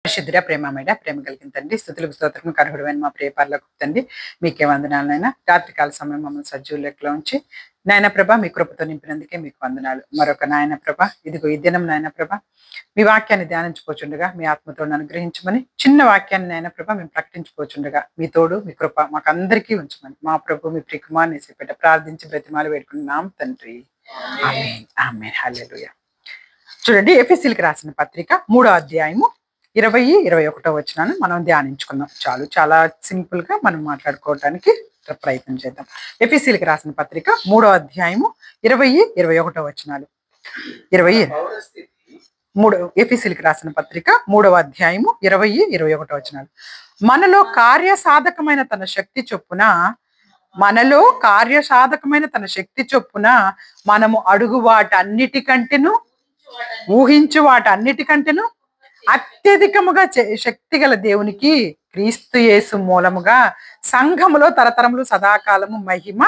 పరిశుద్ధుడ ప్రేమమేడ ప్రేమ కలిగిన తండ్రి స్తుతులకు స్తోత్రం కరుహుడైన మా ప్రియ పరలోక తండ్రి మీకే వందనాలనైనా రాత్రికాల సమయం మమ్మల్ని సజీవ లెక్కలో ఉంచి నాయన ప్రభ మీ కృపతో నింపినందుకే మీకు వందనాలు. మరొక నాయన ప్రభ ఇదిగో ఈ దినం నాయన ప్రభ మీ వాక్యాన్ని ధ్యానించుకోచుండగా మీ ఆత్మతో అనుగ్రహించమని చిన్న వాక్యాన్ని నాయన ప్రభ మేము ప్రకటించుకోచుండగా మీ తోడు మీ కృప మాకు అందరికీ ఉంచమని మా ప్రభు మీ ప్రియకుమార్ని సేపేట ప్రార్థించి బ్రతిమాలు వేడుకున్నాం తండ్రి. ఆమేన్ ఆమేన్ హల్లెలూయా. చూడండి ఎఫెసీయులకు రాసిన పత్రిక 3వ అధ్యాయము 20-21 వచనాన్ని మనం ధ్యానించుకుందాం. చాలా సింపుల్ గా మనం మాట్లాడుకోవడానికి ప్రయత్నం చేద్దాం. ఎఫెసీయులకు రాసిన పత్రిక 3వ అధ్యాయము 20-21 వచనాలు. 3 రాసిన పత్రిక 3వ అధ్యాయము 20-21 వచనాలు. మనలో కార్యసాధకమైన తన శక్తి చొప్పున మనము అడుగు వాటన్నిటికంటేను ఊహించు వాటన్నిటికంటేను అత్యధికముగా శక్తి గల దేవునికి క్రీస్తు యేసు మూలముగా సంఘములో తరతరములు సదాకాలము మహిమ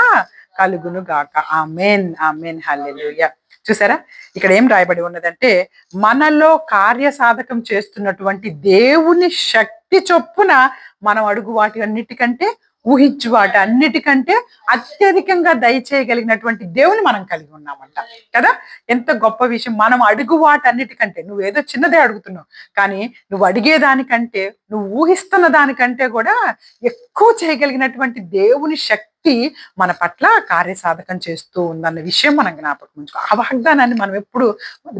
కలుగును గాక. ఆమేన్ ఆమేన్ హల్లెలూయా. చూసారా ఇక్కడ ఏం రాయబడి ఉన్నదంటే మనలో కార్యసాధకం చేస్తున్నటువంటి దేవుని శక్తి చొప్పున మనం అడుగు వాటి అన్నిటికంటే ఊహించు వాటి అన్నిటికంటే అత్యధికంగా దయచేయగలిగినటువంటి దేవుని మనం కలిగి ఉన్నామంట కదా. ఎంత గొప్ప విషయం. మనం అడుగు వాటి అన్నిటికంటే నువ్వేదో చిన్నదే అడుగుతున్నావు కానీ నువ్వు అడిగేదానికంటే నువ్వు ఊహిస్తున్న దానికంటే కూడా ఎక్కువ చేయగలిగినటువంటి దేవుని శక్తి మన పట్ల కార్యసాధకం చేస్తూ ఉందన్న విషయం మనం జ్ఞాపకం ఉంచుకో. ఆ వాగ్దానాన్ని మనం ఎప్పుడు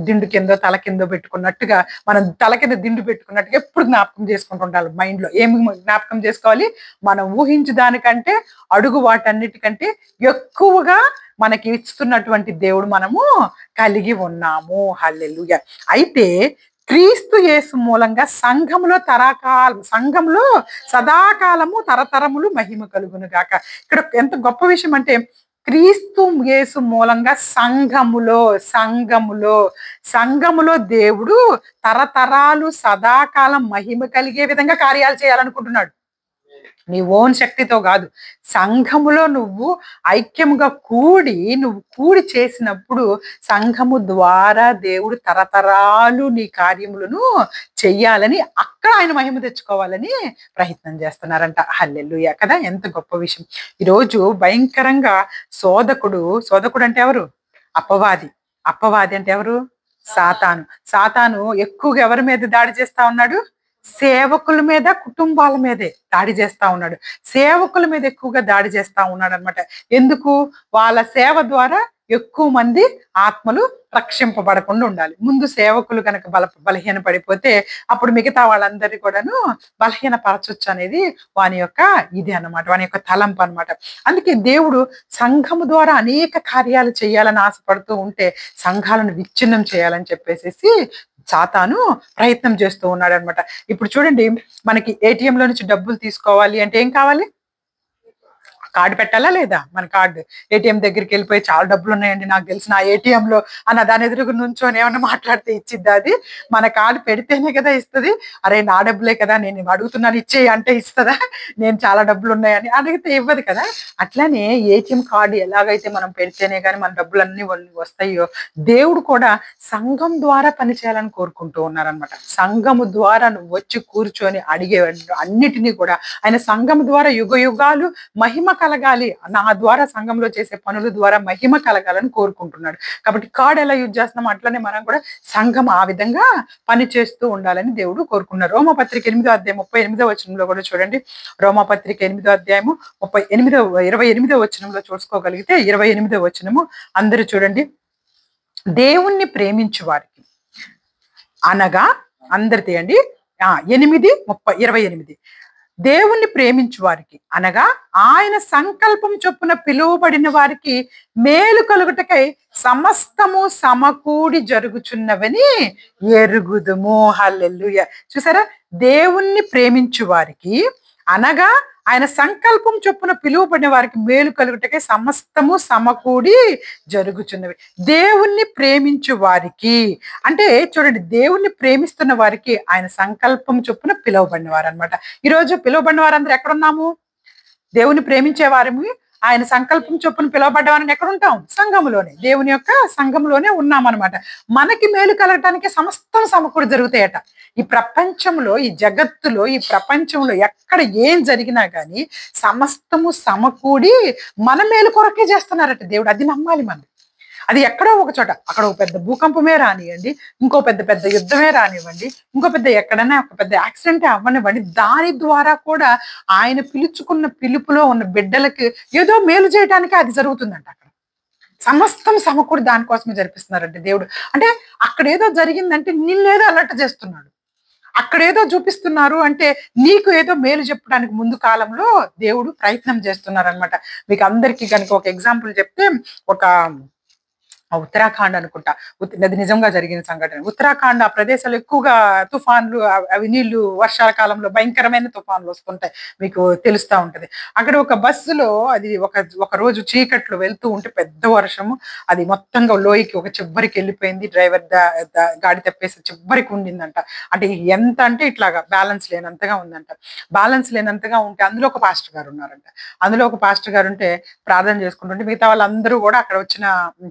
దిండు కిందో తల కిందో పెట్టుకున్నట్టుగా మనం తల కింద దిండు పెట్టుకున్నట్టుగా ఎప్పుడు జ్ఞాపకం చేసుకుంటూ ఉండాలి. మైండ్ లో ఏమి జ్ఞాపకం చేసుకోవాలి? మనం ఊహించు దానికంటే అడుగు వాటన్నిటికంటే ఎక్కువగా మనకి ఇస్తున్నటువంటి దేవుడు మనము కలిగి ఉన్నాము. హల్లెలూయా. అయితే క్రీస్తు యేసు మూలంగా సంఘంలో సదాకాలము తరతరములు మహిమ కలుగును గాక. ఇక్కడ ఎంత గొప్ప విషయం అంటే క్రీస్తు యేసు మూలంగా సంఘములో దేవుడు తరతరాలు సదాకాలం మహిమ కలిగే విధంగా కార్యాలు చేయాలనుకుంటున్నాడు. నీ ఓన్ శక్తితో కాదు, సంఘములో నువ్వు ఐక్యముగా కూడి చేసినప్పుడు సంఘము ద్వారా దేవుడు తరతరాలు నీ కార్యములను చెయ్యాలని అక్కడ ఆయన మహిమ తెచ్చుకోవాలని ప్రయత్నం చేస్తున్నారంట. హల్లెలూయా కదా. ఎంత గొప్ప విషయం. ఈరోజు భయంకరంగా సోదకుడు అంటే ఎవరు? అపవాది అంటే ఎవరు? సాతాను ఎక్కువగా ఎవరి మీద దాడి చేస్తా ఉన్నాడు? సేవకుల మీద, కుటుంబాల మీదే దాడి చేస్తా ఉన్నాడు. సేవకుల మీద ఎక్కువగా దాడి చేస్తా ఉన్నాడు అనమాట. ఎందుకు? వాళ్ళ సేవ ద్వారా ఎక్కువ మంది ఆత్మలు రక్షింపబడకుండా ఉండాలి. ముందు సేవకులు కనుక బలహీన పడిపోతే అప్పుడు మిగతా వాళ్ళందరినీ కూడాను బలహీనపరచొచ్చు అనేది వాని యొక్క ఇది అన్నమాట, వాని యొక్క తలంపు అనమాట. అందుకే దేవుడు సంఘము ద్వారా అనేక కార్యాలు చేయాలని ఆశపడుతూ ఉంటే సంఘాలను విచ్ఛిన్నం చేయాలని చెప్పేసి సాతాను ప్రయత్నం చేస్తూ ఉన్నాడు అనమాట. ఇప్పుడు చూడండి, మనకి ATM లో నుంచి డబ్బులు తీసుకోవాలి అంటే ఏం కావాలి? కార్డు పెట్టాలా లేదా? మన కార్డు ATM దగ్గరికి వెళ్ళిపోయి చాలా డబ్బులు ఉన్నాయండి నాకు తెలిసిన ATM లో అన్న దాని ఎదురుగా నుంచొని ఏమన్నా మాట్లాడితే ఇచ్చిద్దా? అది మన కార్డు పెడితేనే కదా ఇస్తుంది. అరే నా డబ్బులే కదా, నేను అడుగుతున్నాను ఇచ్చేయి అంటే ఇస్తుందా? నేను చాలా డబ్బులు ఉన్నాయని అడిగితే ఇవ్వదు కదా. అట్లానే ATM కార్డు ఎలాగైతే మనం పెడితేనే కానీ మన డబ్బులన్నీ వస్తాయో దేవుడు కూడా సంఘం ద్వారా పనిచేయాలని కోరుకుంటూ ఉన్నారనమాట. సంఘము ద్వారా నువ్వు వచ్చి కూర్చొని అడిగే అన్నిటినీ కూడా ఆయన సంఘం ద్వారా యుగ యుగాలు మహిమ కలగాలి, నా ద్వారా సంఘంలో చేసే పనుల ద్వారా మహిమ కలగాలని కోరుకుంటున్నాడు. కాబట్టి కార్డ్ ఎలా యూజ్ చేస్తున్నాం అట్లనే మనం కూడా సంఘం ఆ విధంగా పని చేస్తూ ఉండాలని దేవుడు కోరుకున్నారు. రోమపత్రిక 8వ అధ్యాయం 38వ వచనంలో కూడా చూడండి. రోమపత్రిక 8వ అధ్యాయము 28వ వచనంలో చూసుకోగలిగితే 28వ వచనము అందరూ చూడండి. దేవుణ్ణి ప్రేమించు వారికి అనగా అందరు తీయండి 8:28 దేవుణ్ణి ప్రేమించు వారికి అనగా ఆయన సంకల్పం చొప్పున పిలువబడిన వారికి మేలు కలుగుటకై సమస్తము సమకూడి జరుగుచున్నవని ఎరుగుదుము. హల్లెలూయా. చూసారా, దేవుణ్ణి ప్రేమించు వారికి అనగా ఆయన సంకల్పం చొప్పున పిలువబడిన వారికి మేలు కలుగుటకే సమస్తము సమకూడి జరుగుచున్నవి. దేవుణ్ణి ప్రేమించు వారికి అంటే చూడండి, దేవుణ్ణి ప్రేమిస్తున్న వారికి ఆయన సంకల్పం చొప్పున పిలువబడిన వారు అనమాట. ఈరోజు పిలువబడిన వారందరూ ఎక్కడున్నాము? దేవుని ప్రేమించే వారిని ఆయన సంకల్పం చొప్పున పిలువబడ్డవారని ఎక్కడ ఉంటాం? సంఘములోనే, దేవుని యొక్క సంఘంలోనే ఉన్నామన్నమాట. మనకి మేలు కలగటానికి సమస్తం సమకూడి జరుగుతాయట. ఈ ప్రపంచంలో, ఈ జగత్తులో, ఈ ప్రపంచంలో ఎక్కడ ఏం జరిగినా కానీ సమస్తము సమకూడి మన మేలు కొరకే చేస్తున్నారట దేవుడు. అది నమ్మాలి మనం. అది ఎక్కడో ఒక చోట, అక్కడ ఒక పెద్ద భూకంపమే రానివ్వండి, ఇంకో పెద్ద పెద్ద యుద్ధమే రానివ్వండి, ఇంకో పెద్ద ఎక్కడైనా ఒక పెద్ద యాక్సిడెంటే అవ్వనివ్వండి, దాని ద్వారా కూడా ఆయన పిలుచుకున్న పిలుపులో ఉన్న బిడ్డలకి ఏదో మేలు చేయడానికి అది జరుగుతుందంట. అక్కడ సమస్తం సమకూడి దానికోసమే జరిపిస్తున్నారంటే దేవుడు. అంటే అక్కడ ఏదో జరిగిందంటే నిన్నేదో అలర్ట్ చేస్తున్నాడు. అక్కడేదో చూపిస్తున్నారు అంటే నీకు ఏదో మేలు చెప్పడానికి ముందు కాలంలో దేవుడు ప్రయత్నం చేస్తున్నారనమాట. మీకు అందరికీ కనుక ఒక ఎగ్జాంపుల్ చెప్తే, ఒక ఉత్తరాఖండ్ అనుకుంటా, అది నిజంగా జరిగిన సంఘటన. ఉత్తరాఖండ్ ఆ ప్రదేశాలు ఎక్కువగా తుఫాన్లు, అవి నీళ్లు వర్షాల కాలంలో భయంకరమైన తుఫాన్లు వస్తుంటాయి, మీకు తెలుస్తా ఉంటది. అక్కడ ఒక బస్సులో అది ఒక రోజు చీకట్లో వెళ్తూ ఉంటే పెద్ద వర్షము, అది మొత్తంగా లోయకి ఒక చివరికి వెళ్ళిపోయింది. డ్రైవర్ గాడి తప్పేసి చివరికి ఉండిందంట. అంటే ఎంత అంటే ఇట్లాగా బ్యాలెన్స్ లేనంతగా ఉందంట. బ్యాలెన్స్ లేనంతగా ఉంటే అందులో ఒక పాస్టర్ గారు ఉన్నారంట. అందులో ఒక పాస్టర్ గారు ఉంటే ప్రార్థన చేసుకుంటుంటే మిగతా వాళ్ళందరూ కూడా అక్కడ వచ్చిన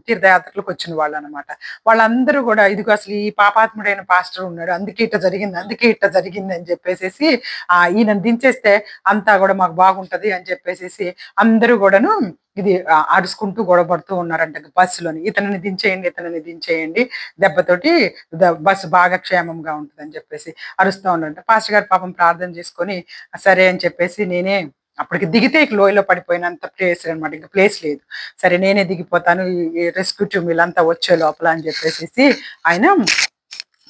తీర్థయాత్రలకు వచ్చిన వాళ్ళు అనమాట. వాళ్ళందరూ కూడా ఇదిగో అసలు ఈ పాపాత్ముడైన పాస్టర్ ఉన్నాడు, అందుకే ఇట్లా జరిగింది అని చెప్పేసి ఈయనను దించేస్తే అంతా కూడా మాకు బాగుంటది అని చెప్పేసి అందరూ కూడాను ఇది అరుచుకుంటూ గొడవపడుతూ ఉన్నారంట బస్సులోని. ఇతనిని దించేయండి, దెబ్బతోటి బస్సు బాగా క్షేమంగా ఉంటుంది అని చెప్పేసి అరుస్తూ ఉన్నారంట. పాస్టర్ గారు పాపం ప్రార్థన చేసుకొని సరే అని చెప్పేసి, నేనే అప్పటికి దిగితే ఇక లోయలో పడిపోయినంత ప్లేస్ అనమాట, ఇంకా ప్లేస్ లేదు, సరే నేనే దిగిపోతాను ఈ రెస్క్యూ టీమ్ వీళ్ళంతా వచ్చే లోపల అని చెప్పేసి ఆయన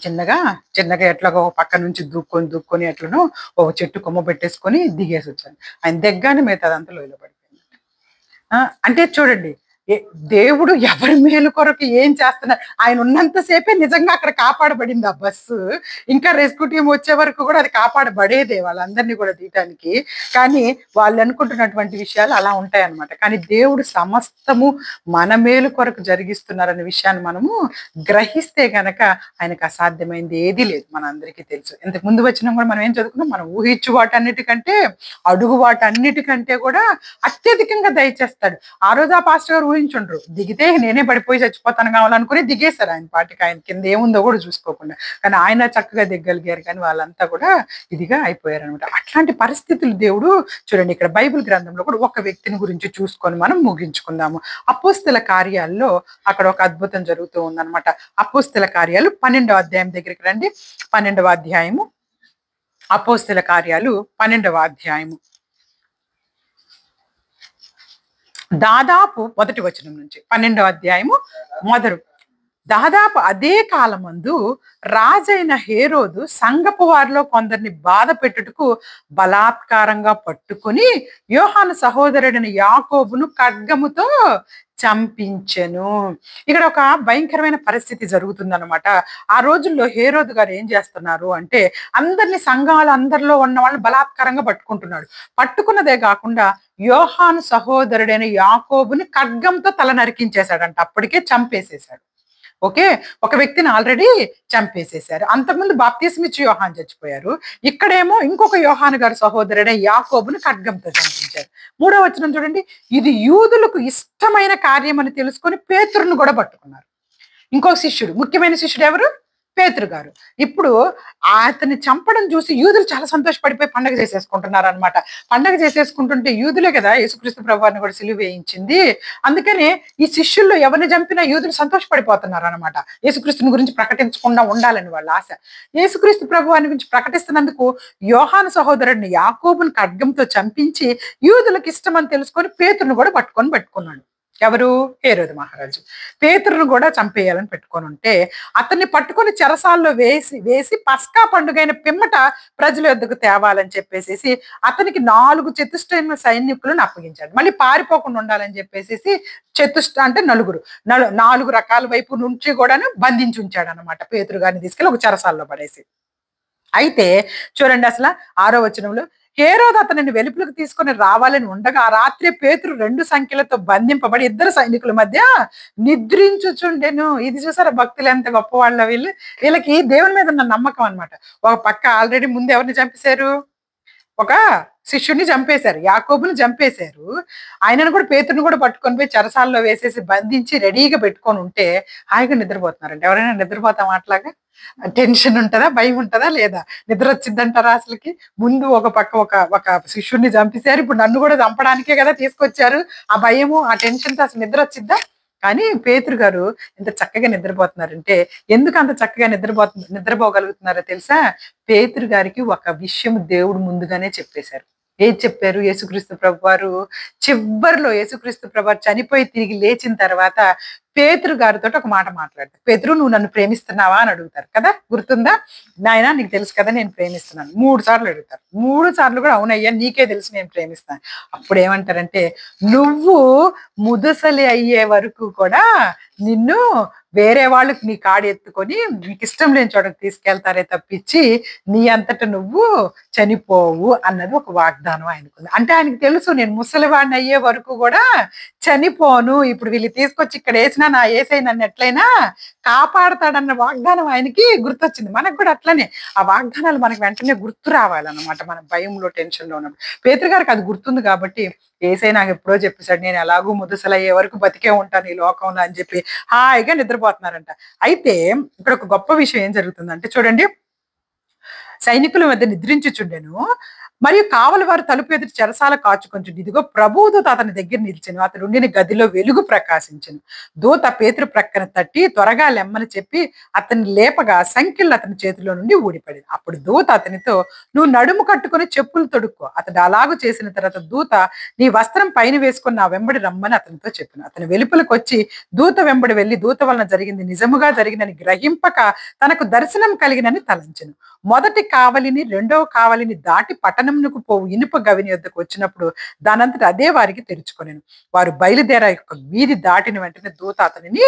చిన్నగా ఎట్లాగో పక్క నుంచి దూక్కొని ఎట్లనో ఒక చెట్టు కొమ్మ పెట్టేసుకొని దిగేసి వచ్చాను. ఆయన దిగ్గానే మిగతాదంతా లోయలో పడిపోయింది. అంటే చూడండి, దేవుడు ఎవరి మేలు కొరకు ఏం చేస్తున్నారు. ఆయన ఉన్నంతసేపే నిజంగా అక్కడ కాపాడబడింది ఆ బస్సు. ఇంకా రెస్క్యూ టీం వచ్చే వరకు కూడా అది కాపాడబడేదే వాళ్ళందరినీ కూడా తీయటానికి. కానీ వాళ్ళు అనుకుంటున్నటువంటి విషయాలు అలా ఉంటాయన్నమాట. కానీ దేవుడు సమస్తము మన మేలు కొరకు జరిగిస్తున్నారనే విషయాన్ని మనము గ్రహిస్తే గనక ఆయనకు అసాధ్యమైంది ఏదీ లేదు, మన అందరికీ తెలుసు. ఇంతకు ముందు వచ్చినా కూడా మనం ఏం చదువుకున్నాం, మనం ఊహించు వాటన్నిటికంటే, అడుగు వాటన్నిటికంటే కూడా అత్యధికంగా దయచేస్తాడు. ఆ రోజు ఆ పాస్టర్ గారు ఊహించుండ్రు, దిగితే నేనే పడిపోయి చచ్చిపోతాను కావాలనుకుని దిగేశారు ఆయన పాటికి, ఆయన కింద ఏముందో కూడా చూసుకోకుండా. కానీ ఆయన చక్కగా దిగ్గలిగారు, కానీ వాళ్ళంతా కూడా ఇదిగా అయిపోయారు అనమాట. అట్లాంటి పరిస్థితులు దేవుడు చూడండి, ఇక్కడ బైబిల్ గ్రంథంలో కూడా ఒక వ్యక్తిని గురించి చూసుకొని మనం ముగించుకుందాము. అపోస్తల కార్యాల్లో అక్కడ ఒక అద్భుతం జరుగుతూ ఉందన్నమాట. అపోస్తల కార్యాలు 12వ అధ్యాయం దగ్గరికి రండి. 12వ అధ్యాయము, అపోస్తల కార్యాలు 12వ అధ్యాయము దాదాపు మొదటి వచనం నుంచి 12వ అధ్యాయము దాదాపు అదే కాలమందు రాజైన హేరోదు సంఘపు వారిలో కొందరిని బాధ పెట్టుటకు బలాత్కారంగా పట్టుకొని యోహాను సహోదరుడైన యాకోబును ఖడ్గముతో చంపించెను. ఇక్కడ ఒక భయంకరమైన పరిస్థితి జరుగుతుందన్నమాట. ఆ రోజుల్లో హేరోదు గారు ఏం చేస్తున్నారు అంటే, అందరిలో ఉన్న వాళ్ళని బలాత్కారంగా పట్టుకుంటున్నాడు. పట్టుకున్నదే కాకుండా యోహాను సహోదరుడైన యాకోబుని ఖడ్గంతో తల నరికించేశాడంట. అప్పటికే చంపేసేశాడు. ఓకే, ఒక వ్యక్తిని ఆల్రెడీ చంపేసేశారు. అంతకుముందు బాప్తిస్మ ఇచ్చి యోహాను చచ్చిపోయారు. ఇక్కడేమో ఇంకొక యోహాను గారి సహోదరుడే యాకోబుని ఖడ్గంతో చంపించారు. 3వ వచనం చూడండి, ఇది యూదులకు ఇష్టమైన కార్యం అని తెలుసుకొని పేతురును కూడా పట్టుకున్నారు. ఇంకో శిష్యుడు, ముఖ్యమైన శిష్యుడు ఎవరు? పేతురు గారు. ఇప్పుడు అతన్ని చంపడం చూసి యూదులు చాలా సంతోషపడిపోయి పండగ చేసేసుకుంటున్నారు అనమాట. పండగ చేసేసుకుంటుంటే యూదులే కదా యేసుక్రీస్తు ప్రభువారిని కూడా సిలువ వేయించింది. అందుకని ఈ శిష్యుల్లో ఎవరిని చంపినా యూదులు సంతోషపడిపోతున్నారు అనమాట. యేసుక్రీస్తుని గురించి ప్రకటించకుండా ఉండాలని వాళ్ళ ఆశ. యేసుక్రీస్తు ప్రభువారిని గురించి ప్రకటిస్తున్నందుకు యోహాను సహోదరుడిని యాకోబుని ఖడ్గంతో చంపించి యూదులకు ఇష్టమని తెలుసుకొని పేతురును కూడా పట్టుకున్నాడు. ఎవరు? హేరోదు మహారాజు. పేతురును కూడా చంపేయాలని పెట్టుకొని ఉంటే అతన్ని పట్టుకొని చెరసాల్లో వేసి పస్కా పండుగైన పిమ్మట ప్రజల యొద్దకు తేవాలని చెప్పేసి అతనికి 4 చతుష్టైన సైనికులను అప్పగించాడు. మళ్ళీ పారిపోకుండా ఉండాలని చెప్పేసి అంటే 4 రకాల వైపు నుంచి కూడాను బంధించి ఉంచాడు అనమాట. పేతురు గారిని తీసుకెళ్లి ఒక చెరసాల్లో పడేసి. అయితే చూడండి, అసలు 6వ వచనంలో, హేరోదు అతనిని వెలుపులకు తీసుకొని రావాలని ఉండగా ఆ రాత్రి పేతురు 2 సంఖ్యలతో బంధింపబడి 2 సైనికుల మధ్య నిద్రించుచుండెను. ఇది చూసారా, భక్తులు ఎంత గొప్పవాళ్ళ వీళ్ళకి దేవుని మీద ఉన్న నమ్మకం అనమాట. ఒక పక్క ఆల్రెడీ ముందు ఎవరిని చంపేశారు? ఒక శిష్యుడిని చంపేశారు, యాకోబుని చంపేశారు. ఆయనను కూడా, పేతురుని కూడా పట్టుకొని పోయి చెరసాల్లో వేసేసి బంధించి రెడీగా పెట్టుకొని ఉంటే హాయిగా నిద్రపోతున్నారంట. ఎవరైనా నిద్రపోతాం అట్లాగా? టెన్షన్ ఉంటదా? భయం ఉంటదా? లేదా? నిద్ర వచ్చిందంటారా అసలుకి? ముందు ఒక పక్క ఒక ఒక శిష్యుడిని చంపేశారు, ఇప్పుడు నన్ను కూడా చంపడానికే కదా తీసుకొచ్చారు. ఆ భయము, ఆ టెన్షన్‌తో అసలు నిద్ర వచ్చిద్దా? కానీ పేతురు గారు ఎంత చక్కగా నిద్రపోతున్నారంటే, ఎందుకు అంత చక్కగా నిద్రపోగలుగుతున్నారో తెలుసా? పేతురు గారికి ఒక విషయం దేవుడు ముందుగానే చెప్పేశారు. ఏది చెప్పారు? యేసుక్రీస్తు ప్రభువారు చివ్వరిలో, యేసుక్రీస్తు ప్రభువారు చనిపోయి తిరిగి లేచిన తర్వాత పేతురు గారితోటి ఒక మాట మాట్లాడతారు. "పేతురు, నువ్వు నన్ను ప్రేమిస్తున్నావా?" అని అడుగుతారు కదా, గుర్తుందా? "నాయనా, నీకు తెలుసు కదా నేను ప్రేమిస్తున్నాను." 3 సార్లు అడుగుతారు. 3 సార్లు కూడా "అవునయ్యా, నీకే తెలుసు నేను ప్రేమిస్తాను." అప్పుడు ఏమంటారంటే, "నువ్వు ముదుసలి అయ్యే వరకు కూడా నిన్ను వేరే వాళ్ళు నీ కాడు ఎత్తుకొని నీకు ఇష్టం లేని చోటకి తీసుకెళ్తారే తప్పించి నీ అంతట నువ్వు చనిపోవు" అన్నది ఒక వాగ్దానం ఆయనకుంది. అంటే ఆయనకు తెలుసు, నేను ముసలివాడిని అయ్యే వరకు కూడా చనిపోను. ఇప్పుడు వీళ్ళు తీసుకొచ్చి ఇక్కడ వేసినా నా యేసయ్య నన్ను ఎట్లయినా కాపాడతాడన్న వాగ్దానం ఆయనకి గుర్తొచ్చింది. మనకు కూడా అట్లనే ఆ వాగ్దానాలు మనకు వెంటనే గుర్తు రావాలన్నమాట, మన భయంలో, టెన్షన్‌లో ఉన్నప్పుడు. పేతురు గారికి అది గుర్తుంది కాబట్టి, యేసయ్య నాకు ఎప్పుడో చెప్పేసాడు, నేను ఎలాగూ ముదుసలయ్యే వరకు బతికే ఉంటాను ఈ లోకంలో అని చెప్పి హాయిగా నిద్రపోతున్నారంట. అయితే ఇక్కడ ఒక గొప్ప విషయం ఏం జరుగుతుందంటే చూడండి, సైనికుల మధ్య నిద్రించుచుండెను, మరియు కావలి వారు తలుపు ఎదుటి చెరసాల కాచుకొంచుండి, ఇదిగో ప్రభువు దూత అతని దగ్గర నిలిచెను, అతడు ఉండిన గదిలో వెలుగు ప్రకాశించెను. దూత పేతురు ప్రక్కన తట్టి త్వరగా లెమ్మని చెప్పి అతన్ని లేపగా సంకెళ్ళు అతని చేతిలో నుండి ఊడిపడింది. అప్పుడు దూత అతనితో, నువ్వు నడుము కట్టుకుని చెప్పులు తొడుక్కో. అతడు అలాగూ చేసిన తర్వాత దూత, నీ వస్త్రం పైన వేసుకొని నా వెంబడి రమ్మని అతనితో చెప్పాను. అతను వెలుపలకు వచ్చి దూత వెంబడి వెళ్లి దూత వలన జరిగింది నిజముగా జరిగినని గ్రహింపక తనకు దర్శనం కలిగినని తలంచెను. మొదటి కావలిని, రెండవ కావలిని దాటి పట్టణమునకు పోవు ఇనుప గవిని వద్దకు వచ్చినప్పుడు దానంతట అదే వారికి తెరుచుకొనెను. వారు బయలుదేరా యొక్క వీధి దాటిన వెంటనే దూత అతనిని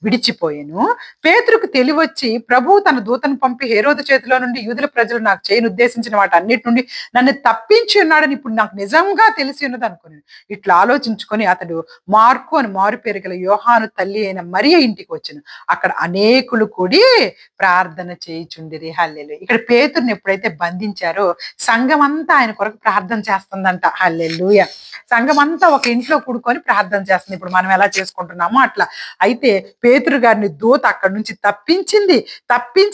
విడిచిపోయెను. పేతురుకు తెలివొచ్చి, ప్రభువు తన దూతను పంపి హేరోదు చేతిలో నుండి యూదుల ప్రజలు నాకు చేయను ఉద్దేశించిన వాటి అన్నిటి నుండి నన్ను తప్పించి ఉన్నాడని ఇప్పుడు నాకు నిజంగా తెలిసి ఉన్నది అనుకుని ఇట్లా ఆలోచించుకొని అతడు మార్కు అని మారు పేరు గల యోహాను తల్లి అయిన మరియ ఇంటికి వచ్చెను. అక్కడ అనేకులు కూడి ప్రార్థన చేయుచుండిరి. హల్లెలూయా. ఇక్కడ పేతురుని ఎప్పుడైతే బంధించారో సంఘం అంతా ఆయన కొరకు ప్రార్థన చేస్తుందంట. హల్లెలూయా. సంఘం అంతా ఒక ఇంట్లో కూడుకొని ప్రార్థన చేస్తుంది, ఇప్పుడు మనం ఎలా చేసుకుంటున్నామో అట్లా. అయితే పేతురు గారిని దూత అక్కడి నుంచి తప్పించి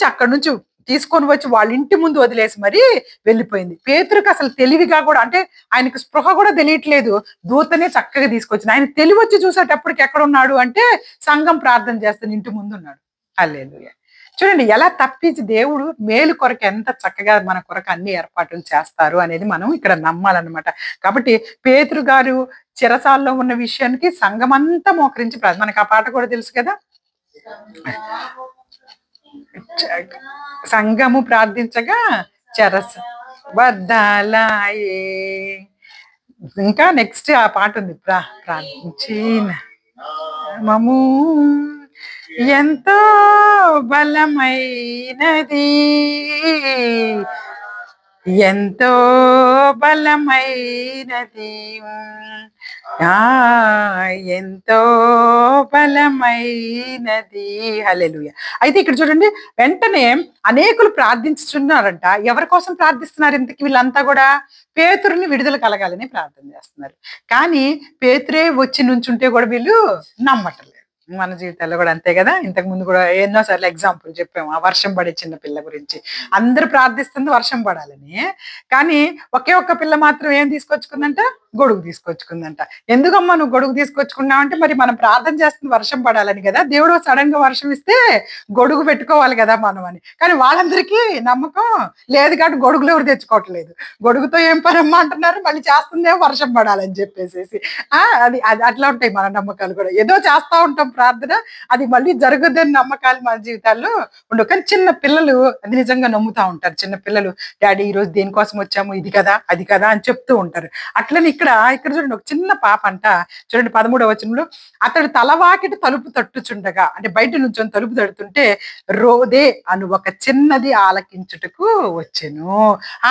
అక్కడి నుంచి తీసుకొని వచ్చి వాళ్ళ ఇంటి ముందు వదిలేసి మరీ వెళ్ళిపోయింది. పేతురుకి అసలు తెలివిగా కూడా, అంటే ఆయనకు స్పృహ కూడా తెలియట్లేదు, దూతనే చక్కగా తీసుకొచ్చింది. ఆయన తెలివి వచ్చి చూసేటప్పటికి ఎక్కడ ఉన్నాడు అంటే సంఘం ప్రార్థన చేస్తున్న ఇంటి ముందు ఉన్నాడు. హల్లెలూయా. చూడండి ఎలా తప్పించి దేవుడు మేలు కొరకు ఎంత చక్కగా మన కొరకు అన్ని ఏర్పాట్లు చేస్తారు అనేది మనం ఇక్కడ నమ్మాలన్నమాట. కాబట్టి పేతురు గారు చెరసాల్లో ఉన్న విషయానికి సంఘమంతా మోకరించి మనకు ఆ పాట కూడా తెలుసు కదా, సంఘము ప్రార్థించగా చెరస బద్దలాయే. ఇంకా నెక్స్ట్ ఆ పాట ఉంది, ప్రార్థించిన మము ఎంతో బలమైనది, ఎంతో బలమైనది, ఎంతో బలమైనది. హల్లెలూయా. అయితే ఇక్కడ చూడండి, వెంటనే అనేకులు ప్రార్థించుచున్నారంట. ఎవరి కోసం ప్రార్థిస్తున్నారు ఇంతకి వీళ్ళంతా కూడా? పేతురుని విడుదల కలగాలని ప్రార్థన చేస్తున్నారు. కానీ పేతురే వచ్చి నుంచుంటే కూడా వీళ్ళు నమ్మటం. మన జీవితాల్లో కూడా అంతే కదా. ఇంతకు ముందు కూడా ఎన్నోసార్లు ఎగ్జాంపుల్ చెప్పాము, ఆ వర్షం పడే చిన్న పిల్ల గురించి. అందరూ ప్రార్థిస్తుంది వర్షం పడాలని, కానీ ఒకే ఒక్క పిల్ల మాత్రం ఏం తీసుకొచ్చుకుందంట? గొడుగు తీసుకొచ్చుకుందంట. ఎందుకమ్మా నువ్వు గొడుగు తీసుకొచ్చుకున్నావు అంటే, మరి మనం ప్రార్థన చేస్తుంది వర్షం పడాలని కదా, దేవుడు సడన్ గా వర్షం ఇస్తే గొడుగు పెట్టుకోవాలి కదా మనం అని. కానీ వాళ్ళందరికీ నమ్మకం లేదు కాబట్టి గొడుగులు ఎవరు తెచ్చుకోవట్లేదు. గొడుగుతో ఏం పనమ్మా అంటున్నారు, మళ్ళీ చేస్తుందేమో వర్షం పడాలని చెప్పేసేసి. అది అది అట్లా ఉంటాయి మన నమ్మకాలు కూడా. ఏదో చేస్తా ఉంటాం ప్రార్థన, అది మళ్ళీ జరగదని నమ్మకాలు మన జీవితాల్లో ఉండవు. కానీ చిన్న పిల్లలు అది నిజంగా నమ్ముతా ఉంటారు. చిన్న పిల్లలు, డాడీ ఈ రోజు దేనికోసం వచ్చాము, ఇది కదా అది కదా అని చెప్తూ ఉంటారు. అట్లని ఇక్కడ చూడండి, ఒక చిన్న పాప అంట. చూడండి 13వ వచనంలో, అతడు తలవాకిటి తలుపు తట్టుచుండగా, అంటే బయట నుంచి తలుపు తడుతుంటే రోదే అను ఒక చిన్నది ఆలకించుటకు వచ్చెను.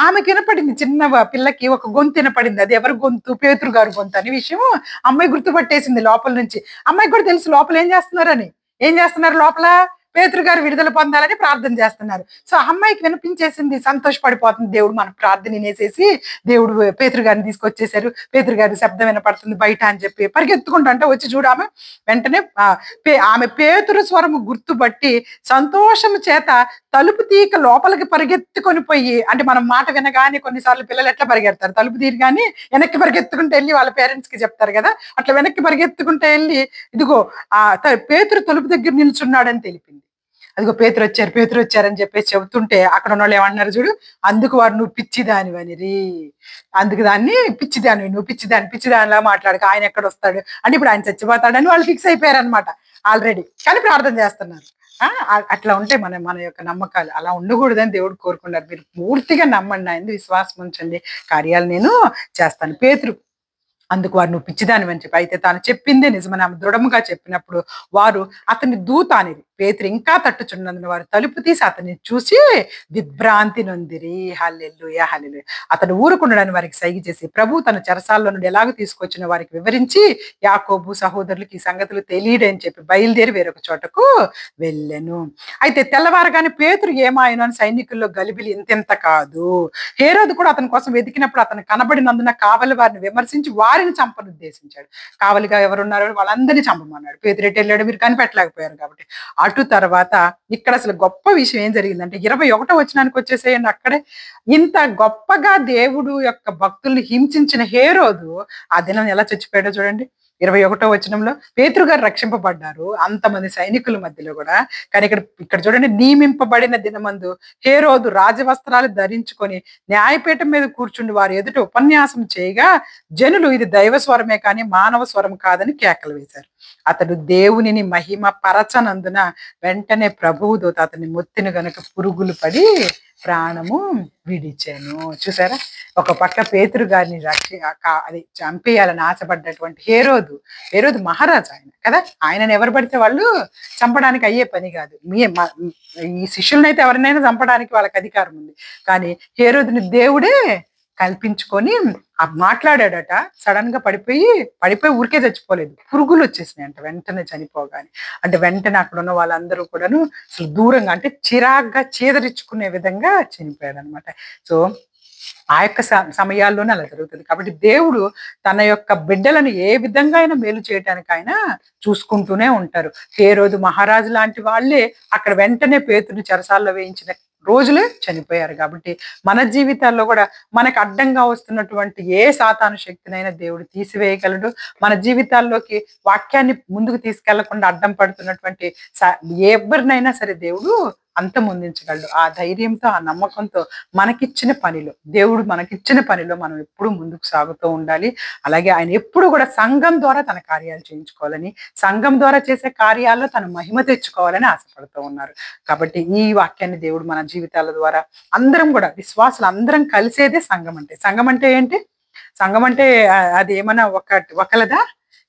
ఆమెకి వినపడింది, చిన్న పిల్లకి ఒక గొంతు వినపడింది. అది ఎవరి గొంతు? పేతురు గారు గొంతు అనే విషయం అమ్మాయి గుర్తుపట్టేసింది లోపల నుంచి. అమ్మాయికి కూడా తెలుసు లోపల ఏం చేస్తున్నారని. ఏం చేస్తున్నారు లోపల? పేతురు గారు విడుదల పొందాలని ప్రార్థన చేస్తున్నారు. సో ఆ అమ్మాయికి వినిపించేసింది, సంతోషపడిపోతుంది. దేవుడు మన ప్రార్థన వినేసేసి దేవుడు పేతురు గారిని తీసుకొచ్చేసారు. పేతురు గారి శబ్దం వినపడుతుంది బయట అని చెప్పి పరిగెత్తుకుంటూ అంటే వచ్చి చూడామె వెంటనే ఆమె పేతురు స్వరము గుర్తుపట్టి సంతోషము చేత తలుపు తీక లోపలికి పరిగెత్తుకొని పోయి, అంటే మనం మాట వినగానే కొన్నిసార్లు పిల్లలు ఎట్లా పరిగెడతారు, తలుపు తీయగానే వెనక్కి పరిగెత్తుకుంటూ వెళ్ళి వాళ్ళ పేరెంట్స్ కి చెప్తారు కదా, అట్లా వెనక్కి పరిగెత్తుకుంటూ వెళ్ళి ఇదిగో పేతురు తలుపు దగ్గర నిల్చున్నాడని తెలిపింది. అదిగో పేతురు వచ్చారని చెప్పేసి చెబుతుంటే అక్కడ ఉన్న వాళ్ళు ఏమన్నారు చూడు, అందుకు వారు నువ్వు పిచ్చిదానివని రీ, అందుకు దాన్ని పిచ్చిదానివి, నువ్వు పిచ్చిదానిలా మాట్లాడక ఆయన ఎక్కడ వస్తాడు అంటే ఇప్పుడు ఆయన చచ్చిపోతాడని వాళ్ళు ఫిక్స్ అయిపోయారు అనమాట ఆల్రెడీ. కానీ ప్రార్థన చేస్తున్నారు. అట్లా ఉంటే మన యొక్క నమ్మకాలు అలా ఉండకూడదని దేవుడు కోరుకున్నారు. మీరు పూర్తిగా నమ్మండి, ఆయన విశ్వాసం ఉంచండి, కార్యాలు నేను చేస్తాను. పేతురు అందుకు వారు నువ్వు పిచ్చిదానివని చెప్పి, అయితే తాను చెప్పిందే నిజమని ఆమె దృఢముగా చెప్పినప్పుడు వారు అతని దూత అనేది పేతురు ఇంకా తట్టుచున్నందున వారు తలుపు తీసి అతన్ని చూసి విభ్రాంతి నొందిరి. హల్లెలూయా హల్లెలూయా. అతడు ఊరుకుండడని వారికి సైగ చేసి ప్రభు తన చెరసాల్లో నుండి ఎలాగ తీసుకొచ్చిన వారికి వివరించి యాకోబు సహోదరులకి ఈ సంగతులు తెలియడని చెప్పి బయలుదేరి వేరొక చోటకు వెళ్ళెను. అయితే తెల్లవారగానే పేతురు ఏమాయను అని సైనికుల్లో గలిబిలి ఇంతెంత కాదు. హేరోదు కూడా అతని కోసం వెతికినప్పుడు అతను కనబడినందున కావలి వారిని విమర్శించి వారిని చంపను ఉద్దేశించాడు. కావలిగా ఎవరున్నారో వాళ్ళందరినీ చంపమన్నాడు. పేతురు ఎటు వెళ్ళాడు, మీరు కనిపెట్టలేకపోయారు కాబట్టి. అటు తర్వాత ఇక్కడ అసలు గొప్ప విషయం ఏం జరిగిందంటే 21వ వచనానికి వచ్చేసేయండి. అక్కడే ఇంత గొప్పగా దేవుడు యొక్క భక్తుల్ని హింసించిన హేరోదు ఆ దినం ఎలా చచ్చిపోయాడో చూడండి. 21వ వచనంలో పేతురు గారు రక్షింపబడ్డారు అంతమంది సైనికుల మధ్యలో కూడా. కానీ ఇక్కడ చూడండి, నియమింపబడిన దినమందు హేరోదు రాజవస్త్రాలు ధరించుకొని న్యాయపీఠం మీద కూర్చుండి వారి ఎదుట ఉపన్యాసం చేయగా జనులు ఇది దైవ స్వరమే కానీ మానవ స్వరం కాదని కేకలు వేశారు. అతడు దేవునిని మహిమ పరచనందున వెంటనే ప్రభువు దూత అతన్ని మొత్తిన గనుక పురుగులు పడి ప్రాణము విడిచాను. చూసారా, ఒక పక్క పేతురు గారిని అది చంపేయాలని ఆశపడ్డటువంటి హేరోదు మహారాజు ఆయన కదా, ఆయనను ఎవరు పడితే వాళ్ళు చంపడానికి అయ్యే పని కాదు. ఈ శిష్యులను అయితే ఎవరినైనా చంపడానికి వాళ్ళకి అధికారం ఉంది. కానీ హేరోదుని దేవుడే కల్పించుకొని మాట్లాడాడట. సడన్ గా పడిపోయి ఊరికే చచ్చిపోలేదు, పురుగులు వచ్చేసినాయి అంట వెంటనే చనిపోగానే. అంటే వెంటనే అక్కడ ఉన్న వాళ్ళందరూ కూడాను అసలు దూరంగా అంటే చిరాగ్గా చీదరించుకునే విధంగా చనిపోయాడు అనమాట. సో ఆ యొక్క సమయాల్లోనే అలా జరుగుతుంది. కాబట్టి దేవుడు తన యొక్క బిడ్డలను ఏ విధంగా అయినా మేలు చేయడానికి ఆయన చూసుకుంటూనే ఉంటారు. హేరోదు మహారాజు లాంటి వాళ్ళే అక్కడ వెంటనే పేతురుని చెరసాల్లో వేయించిన రోజులే చనిపోయారు. కాబట్టి మన జీవితాల్లో కూడా మనకు అడ్డంగా వస్తున్నటువంటి ఏ సాతాను శక్తినైనా దేవుడు తీసివేయగలడు. మన జీవితాల్లోకి వాక్యాన్ని ముందుకు తీసుకెళ్లకుండా అడ్డం పడుతున్నటువంటి ఎవరినైనా సరే దేవుడు అంతమొందించగలడు. ఆ ధైర్యంతో ఆ నమ్మకంతో దేవుడు మనకిచ్చిన పనిలో మనం ఎప్పుడు ముందుకు సాగుతూ ఉండాలి. అలాగే ఆయన ఎప్పుడు కూడా సంఘం ద్వారా తన కార్యాలు చేయించుకోవాలని, సంఘం ద్వారా చేసే కార్యాల్లో తన మహిమ తెచ్చుకోవాలని ఆశపడుతూ ఉన్నారు. కాబట్టి ఈ వాక్యాన్ని దేవుడు మన జీవితాల ద్వారా అందరం కూడా విశ్వాసులు అందరం కలిసేదే సంఘం అంటే. సంఘం అంటే ఏంటి? సంఘం అంటే అది ఏమన్నా ఒకలదా?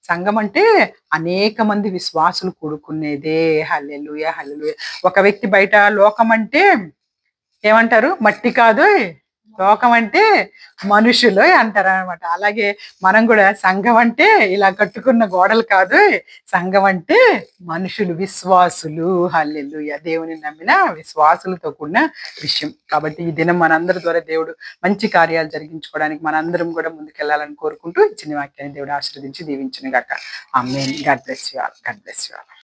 సంఘం అంటే అనేక మంది విశ్వాసులు కూడుకునేదే. హల్లెలూయా హల్లెలూయా. ఒక వ్యక్తి బయట లోకం అంటే ఏమంటారు? మట్టి కాదు, లోకం అంటే మనుషులు అంటారు అనమాట. అలాగే మనం కూడా సంఘం అంటే ఇలా కట్టుకున్న గోడలు కాదు, సంఘం అంటే మనుషులు, విశ్వాసులు. హల్లెలూయా. దేవుని నమ్మిన విశ్వాసులతో కూడిన విషయం. కాబట్టి ఈ దినం మనందరి ద్వారా దేవుడు మంచి కార్యాలు జరిగించుకోవడానికి మనందరం కూడా ముందుకెళ్లాలని కోరుకుంటూ ఈ చిన్న వాక్యాన్ని దేవుడు ఆశీర్వదించి దీవించును గాక. Amen. God bless you all.